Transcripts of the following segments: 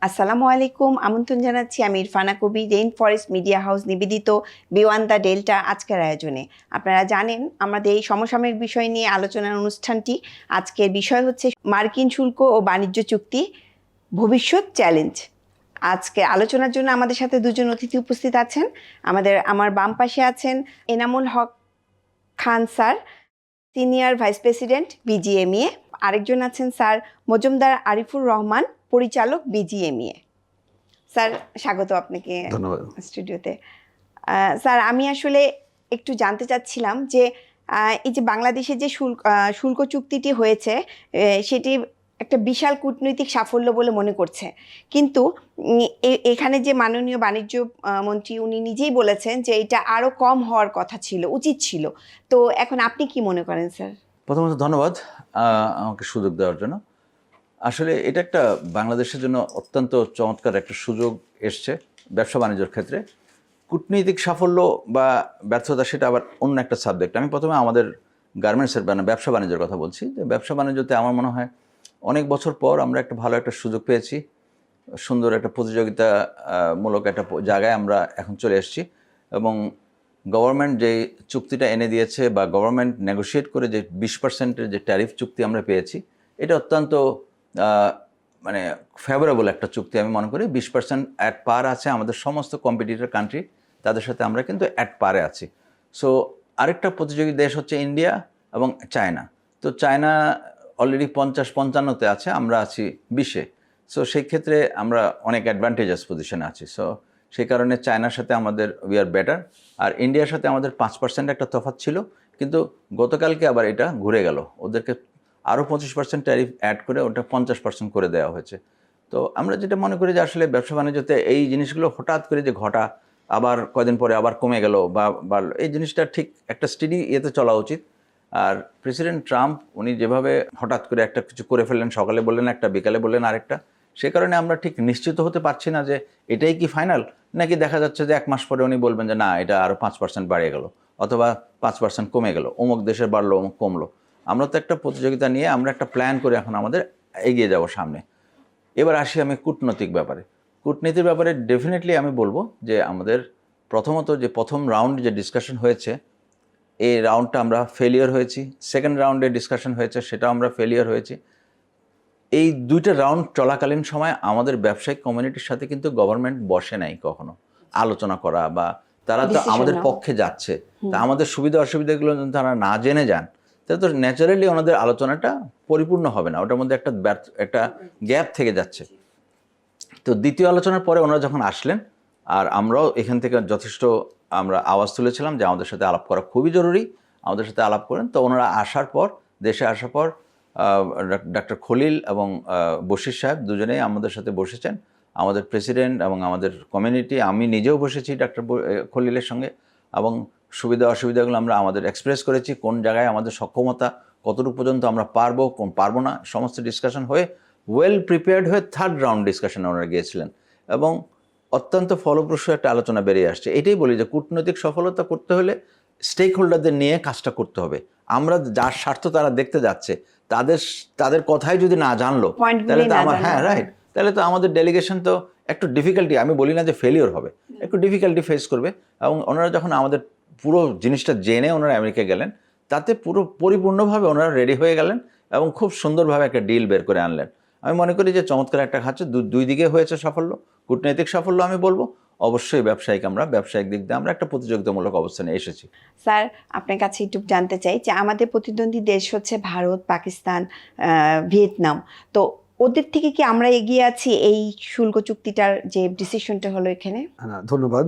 আসসালামু আলাইকুম, আমন্ত্রণ জানাচ্ছি আমি ইরফানা কবি, রেইন ফরেস্ট মিডিয়া হাউস নিবেদিত বিওয়ান দ্য ডেল্টা আজকের আয়োজনে। আপনারা জানেন আমাদের এই সমসাময়িক বিষয় নিয়ে আলোচনার অনুষ্ঠানটি। আজকের বিষয় হচ্ছে মার্কিন শুল্ক ও বাণিজ্য চুক্তি ভবিষ্যৎ চ্যালেঞ্জ। আজকে আলোচনার জন্য আমাদের সাথে দুজন অতিথি উপস্থিত আছেন। আমার বাম পাশে আছেন Enamul Haque Khan sir, senior vice president BGMEA. আরেকজন আছেন স্যার মজুমদার আরিফুর রহমান, পরিচালক বিজিএমইএ। স্যার, স্বাগত আপনাকে ধন্যবাদ স্টুডিওতে। স্যার, আমি আসলে একটু জানতে চাচ্ছিলাম যে এই যে বাংলাদেশে যে শুল্ক চুক্তিটি হয়েছে সেটি একটা বিশাল কূটনৈতিক সাফল্য বলে মনে করছে, কিন্তু এখানে যে মাননীয় বাণিজ্য মন্ত্রী উনি নিজেই বলেছেন যে এটা আরও কম হওয়ার কথা ছিল, উচিত ছিল। তো এখন আপনি কি মনে করেন স্যার? প্রথমত ধন্যবাদ আমাকে সুযোগ দেওয়ার জন্য। আসলে এটা একটা বাংলাদেশের জন্য অত্যন্ত চমৎকার একটা সুযোগ এসছে ব্যবসা বাণিজ্যের ক্ষেত্রে। কূটনৈতিক সাফল্য বা ব্যর্থতা সেটা আবার অন্য একটা সাবজেক্ট। আমি প্রথমে আমাদের গার্মেন্টসের ব্যবসা বাণিজ্যের কথা বলছি। যে ব্যবসা বাণিজ্যতে আমার মনে হয় অনেক বছর পর আমরা একটা ভালো একটা সুযোগ পেয়েছি, সুন্দর একটা প্রতিযোগিতামূলক একটা জায়গায় আমরা এখন চলে এসেছি। এবং গভর্নমেন্ট যে চুক্তিটা এনে দিয়েছে বা গভর্নমেন্ট নেগোশিয়েট করে যে 20%-এর যে ট্যারিফ চুক্তি আমরা পেয়েছি, এটা অত্যন্ত মানে ফেভারেবল একটা চুক্তি আমি মনে করি। 20% অ্যাট পার আছে আমাদের সমস্ত কম্পিটিটর কান্ট্রি, তাদের সাথে আমরা কিন্তু অ্যাট পারে আছি। সো আরেকটা প্রতিযোগী দেশ হচ্ছে ইন্ডিয়া এবং চায়না। তো চায়না অলরেডি 50-55-তে আছে, আমরা আছি 20-এ। সো সেই ক্ষেত্রে আমরা অনেক অ্যাডভান্টেজাস পজিশনে আছি। সো সেই কারণে চায়নার সাথে আমাদের উই আর বেটার। আর ইন্ডিয়ার সাথে আমাদের 5% একটা তফাৎ ছিল, কিন্তু গতকালকে আবার এটা ঘুরে গেল, ওদেরকে আরও 25% ট্যারিফ অ্যাড করে ওটা 50% করে দেওয়া হয়েছে। তো আমরা যেটা মনে করি যে আসলে ব্যবসা বাণিজ্যতে এই জিনিসগুলো হঠাৎ করে যে ঘটা, আবার কয়দিন পরে আবার কমে গেল বা বাড়লো, এই জিনিসটা ঠিক একটা স্টেডি ইয়েতে চলা উচিত। আর প্রেসিডেন্ট ট্রাম্প উনি যেভাবে হঠাৎ করে একটা কিছু করে ফেললেন, সকালে বললেন একটা, বিকালে বললেন আরেকটা, সে কারণে আমরা ঠিক নিশ্চিত হতে পারছি না যে এটাই কি ফাইনাল, নাকি দেখা যাচ্ছে যে 1 মাস পরে উনি বলবেন যে না, এটা আরও 5% বাড়িয়ে গেল, অথবা 5% কমে গেল, অমুক দেশের বাড়লো অমুক কমলো। আমরা তো একটা প্রতিযোগিতা নিয়ে আমরা একটা প্ল্যান করে এখন আমাদের এগিয়ে যাব সামনে। এবার আসি আমি কূটনৈতিক ব্যাপারে। কূটনীতির ব্যাপারে ডেফিনেটলি আমি বলবো যে আমাদের প্রথমত যে প্রথম রাউন্ড যে ডিসকাশন হয়েছে, এই রাউন্ডটা আমরা ফেলিয়ার হয়েছি। সেকেন্ড রাউন্ডে ডিসকাশন হয়েছে, সেটাও আমরা ফেলিয়ার হয়েছি। এই দুইটা রাউন্ড চলাকালীন সময় আমাদের ব্যবসায়িক কমিউনিটির সাথে কিন্তু গভর্নমেন্ট বসে নাই কখনো আলোচনা করা, বা তারা তো আমাদের পক্ষে যাচ্ছে, তা আমাদের সুবিধা অসুবিধাগুলো যদি তারা না জেনে যান, তাহলে তো ন্যাচারালি ওনাদের আলোচনাটা পরিপূর্ণ হবে না, ওটার মধ্যে একটা গ্যাপ থেকে যাচ্ছে। তো দ্বিতীয় আলোচনার পরে ওনারা যখন আসলেন, আর আমরাও এখান থেকে যথেষ্ট আমরা আওয়াজ তুলেছিলাম যে আমাদের সাথে আলাপ করা খুবই জরুরি, আমাদের সাথে আলাপ করেন। তো ওনারা আসার পর, দেশে আসার পর ডাক্তার খলিল এবং বশির সাহেব দুজনেই আমাদের সাথে বসেছেন, আমাদের প্রেসিডেন্ট এবং আমাদের কমিউনিটি, আমি নিজেও বসেছি ডাক্তার খলিলের সঙ্গে, এবং সুবিধা অসুবিধাগুলো আমরা আমাদের এক্সপ্রেস করেছি, কোন জায়গায় আমাদের সক্ষমতা, কতটুকু পর্যন্ত আমরা পারবো, কোন পারবো না, সমস্ত ডিসকাশন হয়ে ওয়েল প্রিপেয়ার্ড হয়ে থার্ড রাউন্ড ডিসকাশনে ওনারা গিয়েছিলেন, এবং অত্যন্ত ফলপ্রসূ একটা আলোচনা বেরিয়ে আসছে। এটাই বলি যে কূটনৈতিক সফলতা করতে হলে স্টেক হোল্ডারদের নিয়ে কাজটা করতে হবে। আমরা যার স্বার্থ তারা দেখতে যাচ্ছে, তাদের কথাই যদি না জানলো, তাহলে তো আমার রাইট, তাহলে তো আমাদের ডেলিগেশন তো একটু ডিফিকাল্টি, আমি বলি না যে ফেলিওর হবে, একটু ডিফিকাল্টি ফেস করবে। এবং ওনারা যখন আমাদের পুরো জিনিসটা জেনে ওনারা আমেরিকা গেলেন, তাতে পুরো পরিপূর্ণভাবে ওনারা রেডি হয়ে গেলেন এবং খুব সুন্দরভাবে একটা ডিল বের করে আনলেন। আমি মনে করি যে চমৎকার একটা খাচ্ছে, দুই দিকে হয়েছে সাফল্য। কূটনৈতিক সাফল্য আমি বলবো, অবশ্যই ব্যবসায়িক দিক দিয়ে আমরা একটা প্রতিযোগিতামূলক অবস্থানে এসেছি। স্যার, আপনার কাছে একটু জানতে চাই যে আমাদের প্রতিদ্বন্দ্বী দেশ হচ্ছে ভারত, পাকিস্তান, ভিয়েতনাম। তো ওদের থেকে কি আমরা এগিয়ে আছি এই শুল্ক চুক্তিটার যে ডিসিশনটা হলো এখানে? ধন্যবাদ।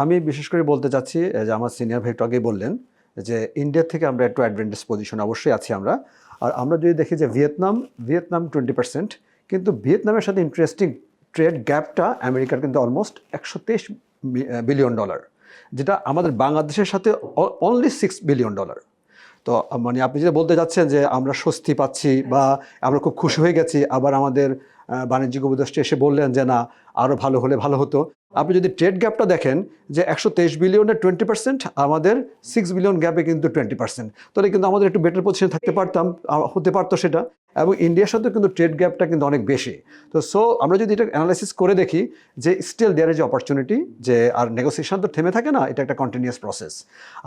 আমি বিশেষ করে বলতে চাচ্ছি যে আমার সিনিয়র ভাই একটু আগেই বললেন যে ইন্ডিয়া থেকে আমরা একটু অ্যাডভান্টেজ পজিশন অবশ্যই আছি আমরা। আর আমরা যদি দেখি যে ভিয়েতনাম 20%, কিন্তু ভিয়েতনামের সাথে ইন্টারেস্টিং ট্রেড গ্যাপটা আমেরিকার কিন্তু অলমোস্ট $123 বিলিয়ন, যেটা আমাদের বাংলাদেশের সাথে অনলি $6 বিলিয়ন। তো মানে আপনি যেটা বলতে যাচ্ছেন যে আমরা স্বস্তি পাচ্ছি বা আমরা খুব খুশি হয়ে গেছি, আবার আমাদের বাণিজ্যিক উপদেষ্টা এসে বললেন যে না আরও ভালো হলে ভালো হতো। আপনি যদি ট্রেড গ্যাপটা দেখেন যে 123 বিলিয়নের 20%, আমাদের 6 বিলিয়ন গ্যাপে কিন্তু 20%, তাহলে কিন্তু আমাদের একটু বেটার পজিশনে থাকতে পারতাম, হতে পারতো সেটা। এবং ইন্ডিয়ার সাথে কিন্তু ট্রেড গ্যাপটা কিন্তু অনেক বেশি। তো আমরা যদি এটা অ্যানালাইসিস করে দেখি যে স্টিল দেয়ার ইজ অপরচুনিটি, যে আর নেগোসিয়েশন তো থেমে থাকে না, এটা একটা কন্টিনিউয়াস প্রসেস।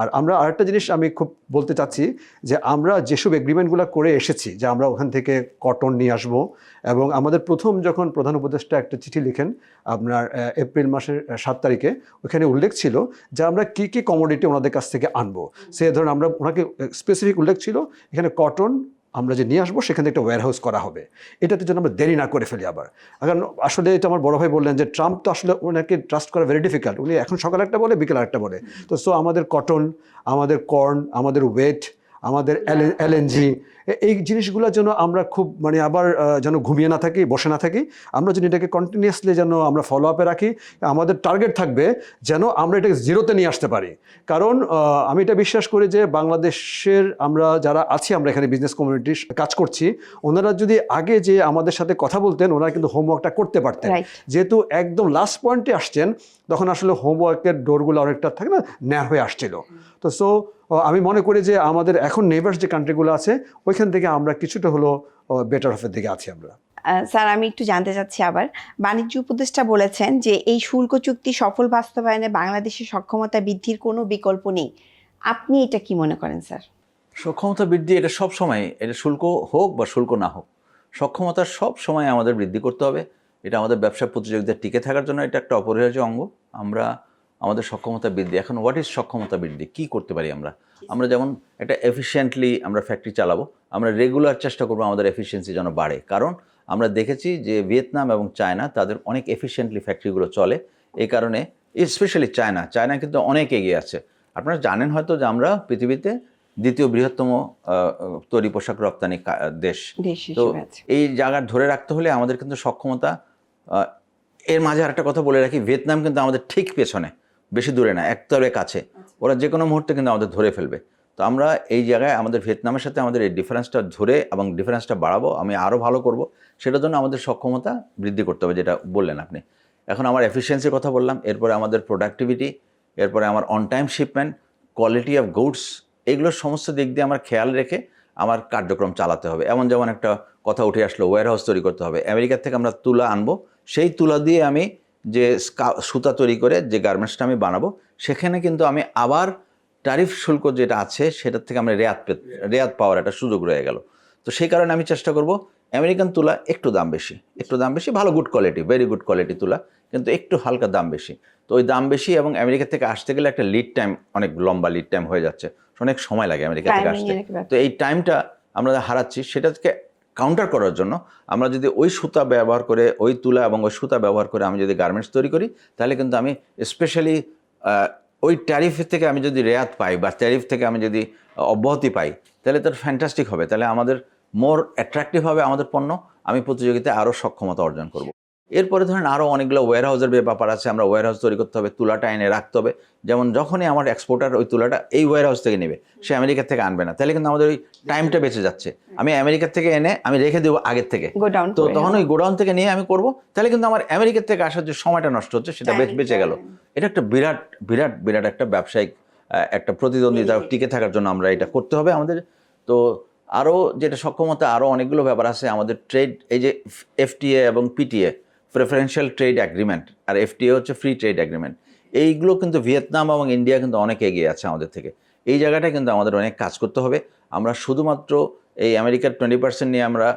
আর আমরা আরেকটা জিনিস আমি খুব বলতে চাচ্ছি যে আমরা যেসব এগ্রিমেন্টগুলো করে এসেছি, যে আমরা ওখান থেকে কটন নিয়ে আসবো, এবং আমাদের প্রথম যখন প্রধান উপদেষ্টা একটা চিঠি লিখেন আপনার এপ্রিল মাসের 7 তারিখে, ওখানে উল্লেখ ছিল যে আমরা কী কী কমোডিটি ওনাদের কাছ থেকে আনবো। সে ধরুন আমরা ওনাকে স্পেসিফিক উল্লেখ ছিল এখানে কটন আমরা যে নিয়ে আসবো সেখান থেকে একটা ওয়্যারহাউস করা হবে, এটাতে যেন আমরা দেরি না করে ফেলি। আবার কারণ আসলে এটা আমার বড় ভাই বললেন যে ট্রাম্প তো আসলে ওনাকে ট্রাস্ট করা ভেরি ডিফিকাল্ট, উনি এখন সকালে একটা বলে বিকেল আরেকটা বলে। তো আমাদের কটন, আমাদের কর্ন, আমাদের ওয়েট, আমাদের এলএনজি, এই জিনিসগুলোর জন্য আমরা খুব মানে আবার যেন ঘুমিয়ে না থাকি, বসে না থাকি, আমরা যেন এটাকে কন্টিনিউয়াসলি যেন আমরা ফলো আপে রাখি। আমাদের টার্গেট থাকবে যেন আমরা এটাকে জিরোতে নিয়ে আসতে পারি। কারণ আমি এটা বিশ্বাস করি যে বাংলাদেশের আমরা যারা আছি, আমরা এখানে বিজনেস কমিউনিটি কাজ করছি, ওনারা যদি আগে যে আমাদের সাথে কথা বলতেন, ওনারা কিন্তু হোমওয়ার্কটা করতে পারতেন। যেহেতু একদম লাস্ট পয়েন্টে আসছেন, তখন আসলে হোমওয়ার্কের ডোরগুলো অনেকটা থাকে না, ন্যার হয়ে আসছিল। তো আমি মনে করি যে আমাদের এখন নেইবার্স যে কান্ট্রিগুলো আছে, ওইখান থেকে আমরা কিছুটা হলো বেটার অফের দিকে আছি আমরা। স্যার, আমি একটু জানতে চাচ্ছি, আবার বাণিজ্য উপদেষ্টা বলেছেন যে এই শুল্ক চুক্তি সফল বাস্তবায়নে বাংলাদেশের সক্ষমতা বৃদ্ধির কোনো বিকল্প নেই। আপনি এটা কি মনে করেন স্যার? সক্ষমতা বৃদ্ধি এটা সব সময়, এটা শুল্ক হোক বা শুল্ক না হোক, সক্ষমতা সব সময় আমাদের বৃদ্ধি করতে হবে। এটা আমাদের ব্যবসা প্রতিযোগিতা টিকে থাকার জন্য এটা একটা অপরিহার্য অঙ্গ। আমাদের সক্ষমতা বৃদ্ধি, এখন হোয়াট ইজ সক্ষমতা বৃদ্ধি, কী করতে পারি আমরা যেমন একটা এফিশিয়েন্টলি আমরা ফ্যাক্টরি চালাবো, আমরা রেগুলার চেষ্টা করবো আমাদের এফিসিয়েন্সি যেন বাড়ে। কারণ আমরা দেখেছি যে ভিয়েতনাম এবং চায়না তাদের অনেক এফিশিয়েন্টলি ফ্যাক্টরিগুলো চলে। এই কারণে স্পেশালি চায়না কিন্তু অনেক এগিয়ে আছে। আপনারা জানেন হয়তো যে আমরা পৃথিবীতে দ্বিতীয় বৃহত্তম তৈরি পোশাক রপ্তানি দেশ। তো এই জায়গা ধরে রাখতে হলে আমাদের কিন্তু সক্ষমতা, এর মাঝে আরেকটা কথা বলে রাখি, ভিয়েতনাম কিন্তু আমাদের ঠিক পেছনে, বেশি দূরে না, একতরে কাছে। ওরা যে কোনো মুহূর্তে কিন্তু আমাদের ধরে ফেলবে। তো আমরা এই জায়গায় আমাদের ভিয়েতনামের সাথে আমাদের এই ডিফারেন্সটা ধরে এবং ডিফারেন্সটা বাড়াবো, আমি আরও ভালো করব, সেটার জন্য আমাদের সক্ষমতা বৃদ্ধি করতে হবে, যেটা বললেন আপনি। এখন আমার এফিসিয়েন্সির কথা বললাম, এরপরে আমাদের প্রোডাক্টিভিটি, এরপরে আমার on time shipment, quality of goods, এইগুলোর সমস্ত দিক দিয়ে আমার খেয়াল রেখে আমার কার্যক্রম চালাতে হবে। যেমন একটা কথা উঠে আসলো, ওয়্যারহাউস তৈরি করতে হবে। আমেরিকার থেকে আমরা তুলা আনবো, সেই তুলা দিয়ে আমি যে সুতা তৈরি করে যে গার্মেন্টসটা আমি বানাবো, সেখানে কিন্তু আমি আবার ট্যারিফ শুল্ক যেটা আছে সেটার থেকে আমরা রেয়াত পাওয়ার একটা সুযোগ রয়ে গেল। তো সেই কারণে আমি চেষ্টা করব আমেরিকান তুলা একটু দাম বেশি, ভালো good quality, very good quality তুলা, কিন্তু একটু হালকা দাম বেশি। তো ওই দাম বেশি এবং আমেরিকা থেকে আসতে গেলে একটা লিড টাইম, অনেক লম্বা লিড টাইম হয়ে যাচ্ছে, অনেক সময় লাগে আমেরিকা থেকে আসতে। তো এই টাইমটা আমরা হারাচ্ছি, সেটাকে কাউন্টার করার জন্য আমরা যদি ওই সুতা ব্যবহার করে, ওই তুলা এবং ওই সুতা ব্যবহার করে আমি যদি গার্মেন্টস তৈরি করি, তাহলে কিন্তু আমি স্পেশালি ওই ট্যারিফের থেকে আমি যদি রেয়াত পাই বা ট্যারিফ থেকে আমি যদি অব্যাহতি পাই, তাহলে তার ফ্যান্টাস্টিক হবে। তাহলে আমাদের মোর অ্যাট্রাকটিভ হবে আমাদের পণ্য, আমি প্রতিযোগিতায় আরও সক্ষমতা অর্জন করব। এরপরে ধরেন আরও অনেকগুলো ওয়্যারহাউসের ব্যাপার আছে, আমরা ওয়্যারহাউস তৈরি করতে হবে, তুলাটা এনে রাখতে হবে। যেমন যখনই আমার এক্সপোর্টার ওই তুলাটা এই ওয়্যারহাউস থেকে নেবে, সে আমেরিকার থেকে আনবে না, তাহলে কিন্তু আমাদের ওই টাইমটা বেঁচে যাচ্ছে। আমি আমেরিকার থেকে এনে আমি রেখে দেবো আগের থেকে, তো তখন ওই গোডাউন থেকে নিয়ে আমি করব, তাহলে কিন্তু আমার আমেরিকার থেকে আসার যে সময়টা নষ্ট হচ্ছে সেটা বেঁচে গেল। এটা একটা বিরাট বিরাট বিরাট একটা ব্যবসায়িক একটা প্রতিদ্বন্দ্বিতা টিকে থাকার জন্য আমরা এটা করতে হবে আমাদের। তো আরও যেটা সক্ষমতা, আরও অনেকগুলো ব্যাপার আছে আমাদের। ট্রেড, এই যে এফটিএ এবং পিটিএ, প্রেফারেন্সিয়াল ট্রেড অ্যাগ্রিমেন্ট, আর এফটিএ হচ্ছে ফ্রি ট্রেড অ্যাগ্রিমেন্ট, এইগুলো কিন্তু ভিয়েতনাম এবং ইন্ডিয়া কিন্তু অনেক এগিয়ে আছে আমাদের থেকে। এই জায়গাটায় কিন্তু আমাদের অনেক কাজ করতে হবে। আমরা শুধুমাত্র এই আমেরিকার 20% নিয়ে আমরা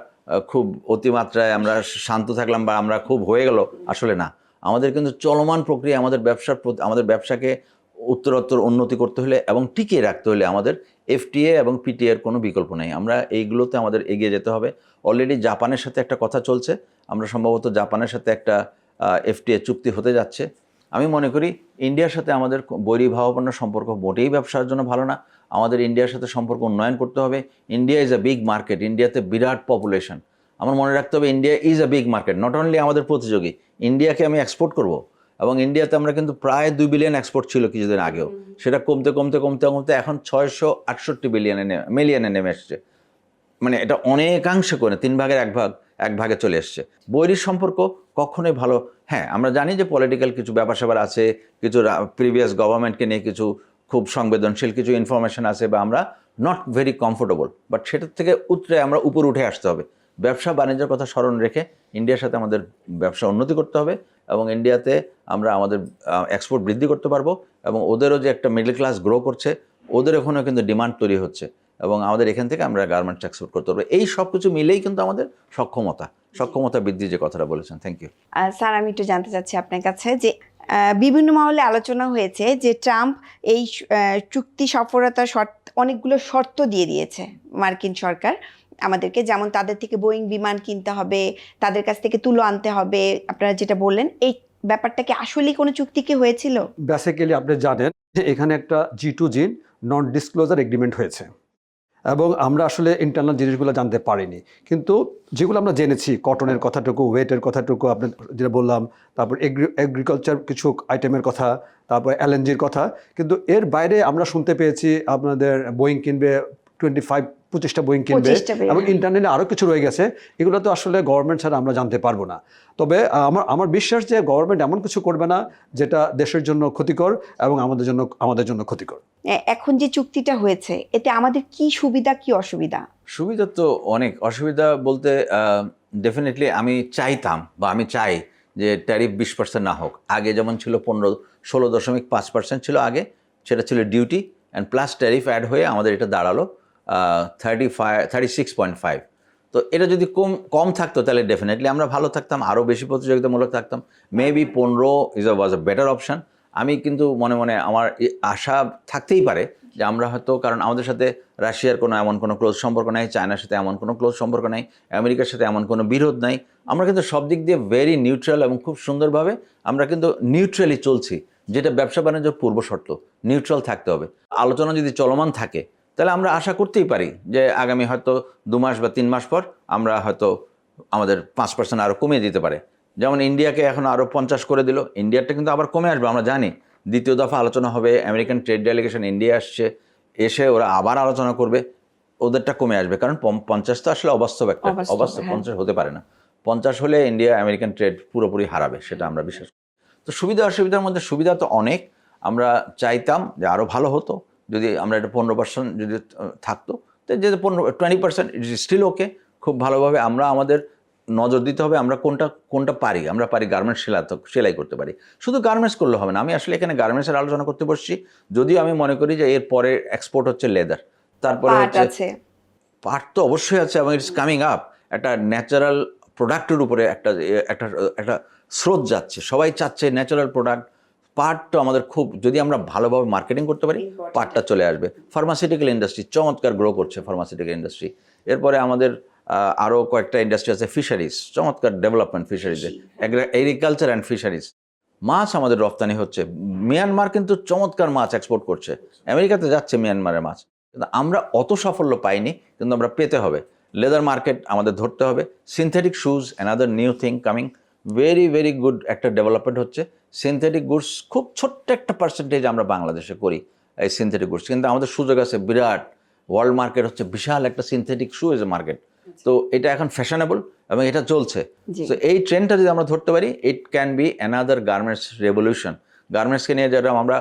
খুব অতিমাত্রায় আমরা শান্ত থাকলাম বা আমরা খুব হয়ে গেল, আসলে না। আমাদের কিন্তু চলমান প্রক্রিয়া, আমাদের ব্যবসাকে উত্তরোত্তর উন্নতি করতে হলে এবং টিকিয়ে রাখতে হলে আমাদের এফটিএ এবং পিটিএর কোনো বিকল্প নেই। আমরা এইগুলোতে আমাদের এগিয়ে যেতে হবে। অলরেডি জাপানের সাথে একটা কথা চলছে, আমরা সম্ভবত জাপানের সাথে একটা এফটিএ চুক্তি হতে যাচ্ছে। আমি মনে করি ইন্ডিয়ার সাথে আমাদের বৈরিভাবাপন্ন সম্পর্ক মোটেই ব্যবসার জন্য ভালো না। আমাদের ইন্ডিয়ার সাথে সম্পর্ক উন্নয়ন করতে হবে। India is a big market, ইন্ডিয়াতে বিরাট পপুলেশন। আমার মনে রাখতে হবে India is a big market, not only আমাদের প্রতিযোগী, ইন্ডিয়াকে আমি এক্সপোর্ট করব। এবং ইন্ডিয়াতে আমরা কিন্তু প্রায় 2 বিলিয়ন এক্সপোর্ট ছিল কিছুদিন আগেও, সেটা কমতে কমতে কমতে কমতে এখন 668 মিলিয়নে নেমে এসছে। মানে এটা অনেকাংশে করে 3 ভাগের 1 ভাগ এক ভাগে চলে এসছে। বৈরী সম্পর্ক কখনোই ভালো। হ্যাঁ, আমরা জানি যে পলিটিক্যাল কিছু ব্যাপার স্যাপার আছে, কিছু প্রিভিয়াস গভর্নমেন্টকে নিয়ে কিছু খুব সংবেদনশীল কিছু ইনফরমেশন আছে, বা আমরা নট ভেরি কমফোর্টেবল, বাট সেটার থেকে উতরে আমরা উপরে উঠে আসতে হবে। ব্যবসা বাণিজ্যের কথা স্মরণ রেখে ইন্ডিয়ার সাথে আমাদের ব্যবসা উন্নতি করতে হবে, এবং ইন্ডিয়াতে আমরা আমাদের এক্সপোর্ট বৃদ্ধি করতে পারবো, এবং ওদেরও যে একটা মিডল ক্লাস গ্রো করছে, ওদের ওখানেও কিন্তু ডিমান্ড তৈরি হচ্ছে, এবং আমাদের এখান থেকে আমরা গার্মেন্টস এক্সপোর্ট করতে পারবো। এই সব কিছু মিলেই কিন্তু আমাদের সক্ষমতা বৃদ্ধির যে কথাটা বলেছেন। Thank you. স্যার, আমি একটু জানতে চাচ্ছি আপনার কাছে যে বিভিন্ন মহলে আলোচনা হয়েছে যে ট্রাম্প এই চুক্তি সফলতার অনেকগুলো শর্ত দিয়ে দিয়েছে মার্কিন সরকার আমাদেরকে, যেমন তাদের থেকে বোয়িং বিমান কিনতে হবে, তাদের কাছ থেকে তুলো আনতে হবে। আপনারা যেটা বললেন, এই ব্যাপারটা কি আসলেই কোনো চুক্তি কি হয়েছিল? বেসিক্যালি আপনি জানেন যে এখানে একটা G2G নন ডিসক্লোজার এগ্রিমেন্ট হয়েছে, এবং আমরা আসলে ইন্টারনাল জিনিসগুলো জানতে পারিনি, কিন্তু যেগুলো আমরা জেনেছি, কটনের কথাটুকু, ওয়েটের কথাটুকু আপনি যেটা বললাম, তারপর এগ্রিকালচার কিছু আইটেমের কথা, তারপর LNGর কথা, কিন্তু এর বাইরে আমরা শুনতে পেয়েছি আপনাদের বোয়িং কিনবে 25-25টা বোয়িং কিনবে, 25টা এবং ইন্টারনেটে আরও কিছু রয়ে গেছে। এগুলো তো আসলে গভর্নমেন্ট ছাড়া আমরা জানতে পারবো না। তবে আমার বিশ্বাস যে গভর্নমেন্ট এমন কিছু করবে না যেটা দেশের জন্য ক্ষতিকর এবং আমাদের জন্য ক্ষতিকর। এখন যে চুক্তিটা হয়েছে, এতে আমাদের কি সুবিধা কি অসুবিধা? সুবিধা তো অনেক, অসুবিধা বলতে ডেফিনেটলি আমি চাই যে ট্যারিফ 20% না হোক। আগে যেমন ছিল 16.5% ছিল আগে, সেটা ছিল duty and plus tariff add হয়ে আমাদের এটা দাঁড়ালো 36.5। তো এটা যদি কম থাকতো তাহলে ডেফিনেটলি আমরা ভালো থাকতাম, আরও বেশি প্রতিযোগিতামূলক থাকতাম। Maybe 15 was a better option. আমি কিন্তু মনে মনে আমার আশা থাকতেই পারে যে আমরা হয়তো, কারণ আমাদের সাথে রাশিয়ার এমন কোনো ক্লোজ সম্পর্ক নাই, চায়নার সাথে এমন কোনো ক্লোজ সম্পর্ক নাই, আমেরিকার সাথে এমন কোনো বিরোধ নাই। আমরা কিন্তু সব দিক দিয়ে ভেরি নিউট্রাল, এবং খুব সুন্দরভাবে আমরা কিন্তু নিউট্রালি চলছি, যেটা ব্যবসা বাণিজ্যের পূর্ব শর্ত। নিউট্রাল থাকতে হবে। আলোচনা যদি চলমান থাকে তাহলে আমরা আশা করতেই পারি যে আগামী হয়তো 2 মাস বা 3 মাস পর আমরা হয়তো আমাদের 5% আরও কমিয়ে দিতে পারে। যেমন ইন্ডিয়াকে এখন আরও 50 করে দিল, ইন্ডিয়ারটা কিন্তু আবার কমে আসবে আমরা জানি। দ্বিতীয় দফা আলোচনা হবে, আমেরিকান ট্রেড ডেলিগেশন ইন্ডিয়া এসে ওরা আবার আলোচনা করবে, ওদেরটা কমে আসবে, কারণ 50 তো আসলে অবাস্তব 50 হতে পারে না। 50 হলে ইন্ডিয়া আমেরিকান ট্রেড পুরোপুরি হারাবে, সেটা আমরা বিশ্বাস করি। তো সুবিধা অসুবিধার মধ্যে সুবিধা তো অনেক। আমরা চাইতাম যে আরও ভালো হতো যদি আমরা এটা 15% যদি থাকতো, তো যে 20% ইট ইজ স্টিল ওকে। খুব ভালোভাবে আমরা আমাদের নজর দিতে হবে আমরা কোনটা পারি। আমরা পারি গার্মেন্টস সেলাই করতে পারি, শুধু গার্মেন্টস করলে হবে না। আমি আসলে এখানে গার্মেন্টসের আলোচনা করতে বসছি, যদিও আমি মনে করি যে এর পরে এক্সপোর্ট হচ্ছে লেদার, তারপরে হচ্ছে পাট তো অবশ্যই আছে, এবং ইটস কামিং আপ। একটা ন্যাচারাল প্রোডাক্টের উপরে একটা স্রোত যাচ্ছে, সবাই চাচ্ছে ন্যাচারাল প্রোডাক্ট। পাট তো আমাদের খুব, যদি আমরা ভালোভাবে মার্কেটিং করতে পারি, পাটটা চলে আসবে। ফার্মাসিউটিক্যাল ইন্ডাস্ট্রি চমৎকার গ্রো করছে, ফার্মাসিউটিক্যাল ইন্ডাস্ট্রি। এরপরে আমাদের আরও কয়েকটা ইন্ডাস্ট্রি আছে, ফিশারিজ, চমৎকার ডেভেলপমেন্ট ফিশারিজে, এগ্রিকালচার অ্যান্ড ফিশারিজ। মাছ আমাদের রপ্তানি হচ্ছে, মিয়ানমার কিন্তু চমৎকার মাছ এক্সপোর্ট করছে, আমেরিকাতে যাচ্ছে মিয়ানমারের মাছ। কিন্তু আমরা অত সাফল্য পাইনি, কিন্তু আমরা পেতে হবে। লেদার মার্কেট আমাদের ধরতে হবে। Synthetic shoes another new thing coming, very very good একটা ডেভেলপমেন্ট হচ্ছে। সিনথেটিক গুডস খুব ছোট্ট একটা পার্সেন্টেজ আমরা বাংলাদেশে করি এই সিনথেটিক গুডস, কিন্তু আমাদের সুযোগ আছে বিরাট। ওয়ার্ল্ড মার্কেট হচ্ছে বিশাল একটা synthetic shoe as a market. তো এটা এখন ফ্যাশনেবল এবং এটা চলছে। তো এই ট্রেন্ডটা যদি আমরা ধরতে পারি, it can be another garments revolution. গার্মেন্টসকে নিয়ে যেটা আমরা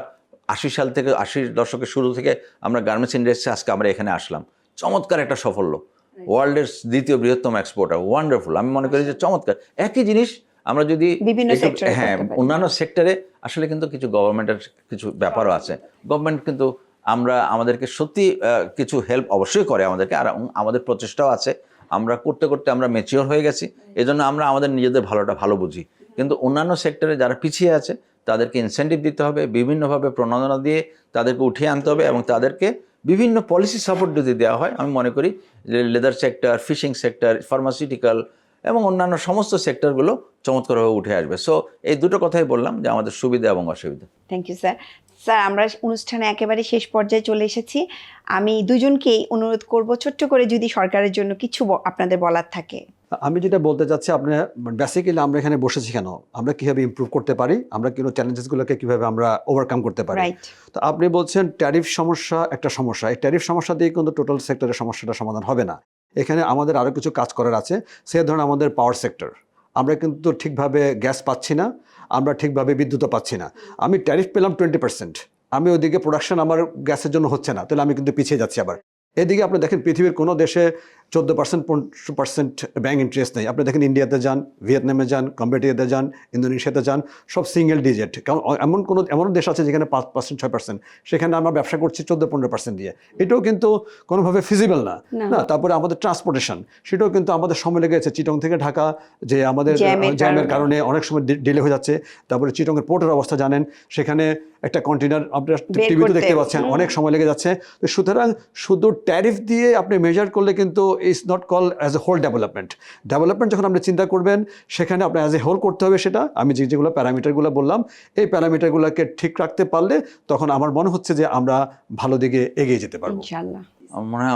80 সাল থেকে, 80 দশকের শুরু থেকে আমরা গার্মেন্টস ইন্ডাস্ট্রি, আজকে আমরা এখানে আসলাম, চমৎকার একটা সাফল্য। ওয়ার্ল্ডের দ্বিতীয় বৃহত্তম এক্সপোর্টার, ওয়ান্ডারফুল। আমি মনে করি যে চমৎকার। একই জিনিস আমরা যদি অন্যান্য সেক্টরে, আসলে কিন্তু কিছু গভর্নমেন্টের কিছু ব্যাপারও আছে। গভর্নমেন্ট কিন্তু আমাদেরকে সত্যি কিছু হেল্প অবশ্যই করে আমাদেরকে, আর আমাদের প্রচেষ্টাও আছে। আমরা করতে করতে আমরা ম্যাচিওর হয়ে গেছি, এজন্য আমরা আমাদের নিজেদের ভালো বুঝি। কিন্তু অন্যান্য সেক্টরে যারা পিছিয়ে আছে তাদেরকে ইনসেন্টিভ দিতে হবে, বিভিন্নভাবে প্রণোদনা দিয়ে তাদেরকে উঠিয়ে আনতে হবে, এবং তাদেরকে বিভিন্ন পলিসি সাপোর্ট যদি দেওয়া হয়, আমি মনে করি যে leather sector, fishing sector, pharmaceutical এবং অন্যান্য সমস্ত সেক্টরগুলো চমৎকারভাবে উঠে আসবে। সো এই দুটো কথাই বললাম যে আমাদের সুবিধা এবং অসুবিধা। Thank you sir. স্যার, আমরা অনুষ্ঠানে একেবারে শেষ পর্যায়ে চলে এসেছি। আমি দুজনকেই অনুরোধ করব, ছোট্ট করে যদি সরকারের জন্য কিছু আপনাদের বলার থাকে। আমি যেটা বলতে চাচ্ছি, আপনি বেসিক্যালি আমরা এখানে বসেছি কেন, আমরা কীভাবে ইমপ্রুভ করতে পারি, আমরা কিন্তু চ্যালেঞ্জেসগুলোকে কীভাবে আমরা ওভারকাম করতে পারি। তো আপনি বলছেন ট্যারিফ সমস্যা একটা সমস্যা, এই ট্যারিফ সমস্যা দিয়ে কিন্তু টোটাল সেক্টরের সমস্যাটা সমাধান হবে না। এখানে আমাদের আরও কিছু কাজ করার আছে। সে ধরুন আমাদের পাওয়ার সেক্টর, আমরা কিন্তু ঠিকভাবে গ্যাস পাচ্ছি না, আমরা ঠিকভাবে বিদ্যুৎও পাচ্ছি না। আমি ট্যারিফ পেলাম 20%, আমি ওদিকে প্রোডাকশন আমার গ্যাসের জন্য হচ্ছে না, তাহলে আমি কিন্তু পিছিয়ে যাচ্ছি। আবার এদিকে আপনি দেখেন পৃথিবীর কোনো দেশে 14% 15% ব্যাংক ইন্টারেস্ট নেই। আপনি দেখেন ইন্ডিয়াতে যান, ভিয়েতনামে যান, কম্বোডিয়াতে যান, ইন্দোনেশিয়াতে যান, সব সিঙ্গেল ডিজিট। কারণ এমন দেশ আছে যেখানে 5% 6%, সেখানে আমরা ব্যবসা করছি 14-15% দিয়ে। এটাও কিন্তু কোনোভাবে ফিজিবল না। তারপরে আমাদের ট্রান্সপোর্টেশন, সেটাও কিন্তু আমাদের সময় লেগে গেছে। চিটং থেকে ঢাকা যে আমাদের জ্যামের কারণে অনেক সময় ডিলে হয়ে যাচ্ছে। তারপরে চিটংয়ের পোর্টের অবস্থা জানেন, সেখানে একটা কন্টেনার আপনারা টিভিতে দেখতে পাচ্ছেন অনেক সময় লেগে যাচ্ছে। তো সুতরাং শুধু ট্যারিফ দিয়ে আপনি মেজার করলে কিন্তু it's not call as a whole development. Development যখন আপনি চিন্তা করবেন, সেখানে আপনি অ্যাজ এ হোল করতে হবে সেটা। আমি যেগুলো প্যারামিটারগুলো বললাম, এই প্যারামিটারগুলোকে ঠিক রাখতে পারলে তখন আমার মনে হচ্ছে যে আমরা ভালো দিকে এগিয়ে যেতে পারবো ইনশাআল্লাহ। আমার মনে হয়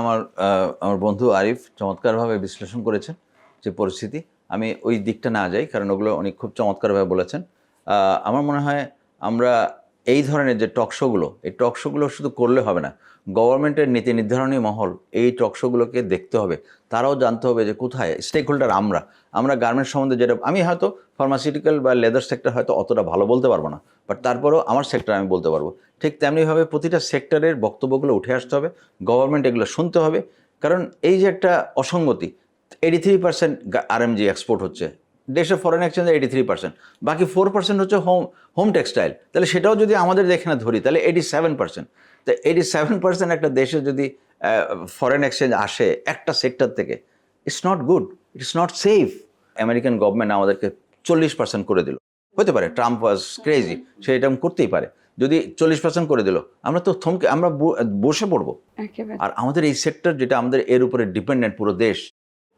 আমার বন্ধু আরিফ চমৎকারভাবে বিশ্লেষণ করেছেন যে পরিস্থিতি। আমি ওই দিকটা না যাই, কারণ ওগুলো উনি খুব চমৎকারভাবে বলেছেন। আমার মনে হয় আমরা এই ধরনের যে টকশোগুলো, এই টকশোগুলো শুধু করলে হবে না, গভর্নমেন্টের নীতি নির্ধারণী মহল এই টকশোগুলোকে দেখতে হবে। তারাও জানতে হবে যে কোথায় স্টেক হোল্ডার। আমরা গার্মেন্টস সম্বন্ধে যেটা, আমি হয়তো ফার্মাসিউটিক্যাল বা লেদার সেক্টর হয়তো অতটা ভালো বলতে পারবো না, বাট তারপরেও আমার সেক্টর আমি বলতে পারবো। ঠিক তেমনিভাবে প্রতিটা সেক্টরের বক্তব্যগুলো উঠে আসতে হবে, গভর্নমেন্ট এগুলো শুনতে হবে। কারণ এই যে একটা অসঙ্গতি, 83% আরএমজি এক্সপোর্ট হচ্ছে দেশে, ফরেন এক্সচেঞ্জে 83%, বাকি 4% হচ্ছে হোম টেক্সটাইল। তাহলে সেটাও যদি আমাদের এখানে ধরি, তাহলে 87%। তো 87% একটা দেশে যদি ফরেন এক্সচেঞ্জ আসে একটা সেক্টর থেকে, it's not good, it's not safe. American government আমাদেরকে 40% করে দিল, হতে পারে ট্রাম্প ওয়াজ ক্রেজি, সে এটা করতেই পারে। যদি 40% করে দিল, আমরা তো আমরা বসে পড়বো। আর আমাদের এই সেক্টর যেটা আমাদের এর উপরে ডিপেন্ডেন্ট পুরো দেশ,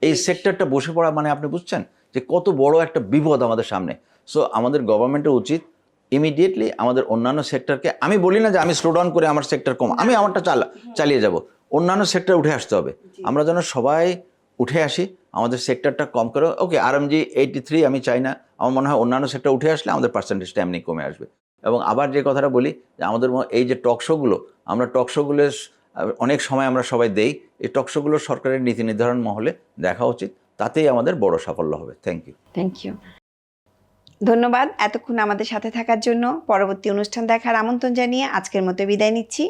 এই সেক্টরটা বসে পড়া মানে আপনি বুঝছেন যে কত বড় একটা বিপদ আমাদের সামনে। সো আমাদের গভর্নমেন্টের উচিত ইমিডিয়েটলি আমাদের অন্যান্য সেক্টরকে, আমি বলি না যে আমি স্লো ডাউন করে আমার সেক্টর কম, আমি আমারটা চালিয়ে যাব, অন্যান্য সেক্টর উঠে আসতে হবে। আমরা যেন সবাই উঠে আসি, আমাদের সেক্টরটা কম করে। ওকে, আরএমজি 83 আমি চাই না, আমার মনে হয় অন্যান্য সেক্টর উঠে আসলে আমাদের পার্সেন্টেজটা এমনি কমে আসবে। এবং আবার যে কথাটা বলি যে আমাদের এই যে টকশোগুলো, আমরা টকশোগুলো অনেক সময় আমরা সবাই দেই, এই টকশোগুলো সরকারের নীতি নির্ধারণ মহলে দেখা উচিত, তাতেই আমাদের বড় সাফল্য হবে। Thank you. ধন্যবাদ এতক্ষণ আমাদের সাথে থাকার জন্য। পরবর্তী অনুষ্ঠান দেখার আমন্ত্রণ জানিয়ে আজকের মতো বিদায় নিচ্ছি।